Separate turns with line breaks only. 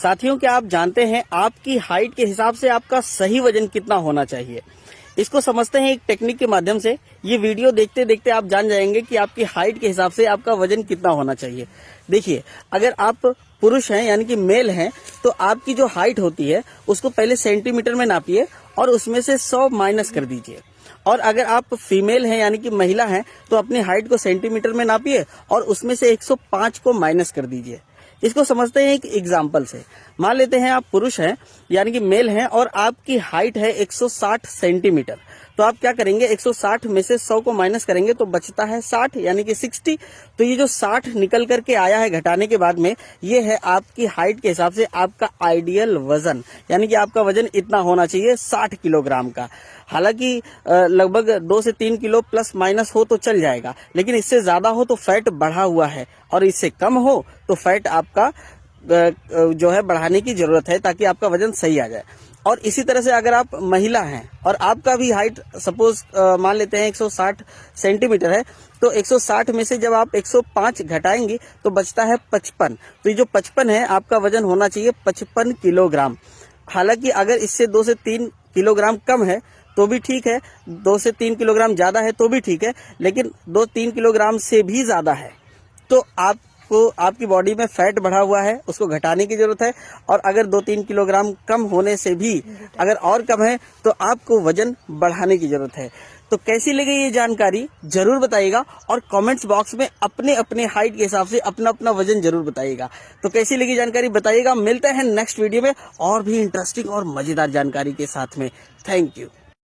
साथियों, क्या आप जानते हैं आपकी हाइट के हिसाब से आपका सही वजन कितना होना चाहिए? इसको समझते हैं एक टेक्निक के माध्यम से। ये वीडियो देखते देखते आप जान जाएंगे कि आपकी हाइट के हिसाब से आपका वजन कितना होना चाहिए। देखिए, अगर आप पुरुष हैं यानी कि मेल हैं, तो आपकी जो हाइट होती है उसको पहले सेंटीमीटर में नापिए और उसमें से 100 माइनस कर दीजिए। और अगर आप फीमेल हैं यानी कि महिला हैं, तो अपनी हाइट को सेंटीमीटर में नापिए और उसमें से 105 को माइनस कर दीजिए। इसको समझते हैं एक एग्जाम्पल से। मान लेते हैं आप पुरुष हैं यानी कि मेल हैं और आपकी हाइट है 160 सेंटीमीटर। तो आप क्या करेंगे, 160 में से 100 को माइनस करेंगे तो बचता है 60 यानी कि 60। तो ये जो 60 निकल करके आया है घटाने के बाद में, ये है आपकी हाइट के हिसाब से आपका आइडियल वजन, यानी कि आपका वजन इतना होना चाहिए 60 किलोग्राम का। हालांकि लगभग 2 से 3 किलो प्लस माइनस हो तो चल जाएगा, लेकिन इससे ज्यादा हो तो फैट बढ़ा हुआ है और इससे कम हो तो फैट आपका जो है बढ़ाने की जरूरत है ताकि आपका वजन सही आ जाए। और इसी तरह से अगर आप महिला हैं और आपका भी हाइट सपोज मान लेते हैं 160 सेंटीमीटर है, तो 160 में से जब आप 105 घटाएंगे तो बचता है 55। तो ये जो 55 है आपका वजन होना चाहिए 55 किलोग्राम। हालांकि अगर इससे 2 से 3 किलोग्राम कम है तो भी ठीक है, 2 से 3 किलोग्राम ज्यादा है तो भी ठीक है, लेकिन 2-3 किलोग्राम से भी ज्यादा है तो आपको आपकी बॉडी में फैट बढ़ा हुआ है, उसको घटाने की जरूरत है। और अगर 2-3 किलोग्राम कम होने से भी अगर और कम है तो आपको वजन बढ़ाने की जरूरत है। तो कैसी लगी ये जानकारी जरूर बताइएगा और कमेंट्स बॉक्स में अपने अपने हाइट के हिसाब से अपना अपना वजन जरूर बताइएगा। तो कैसी लगी जानकारी बताइएगा। मिलते हैं नेक्स्ट वीडियो में और भी इंटरेस्टिंग और मजेदार जानकारी के साथ में। Thank you.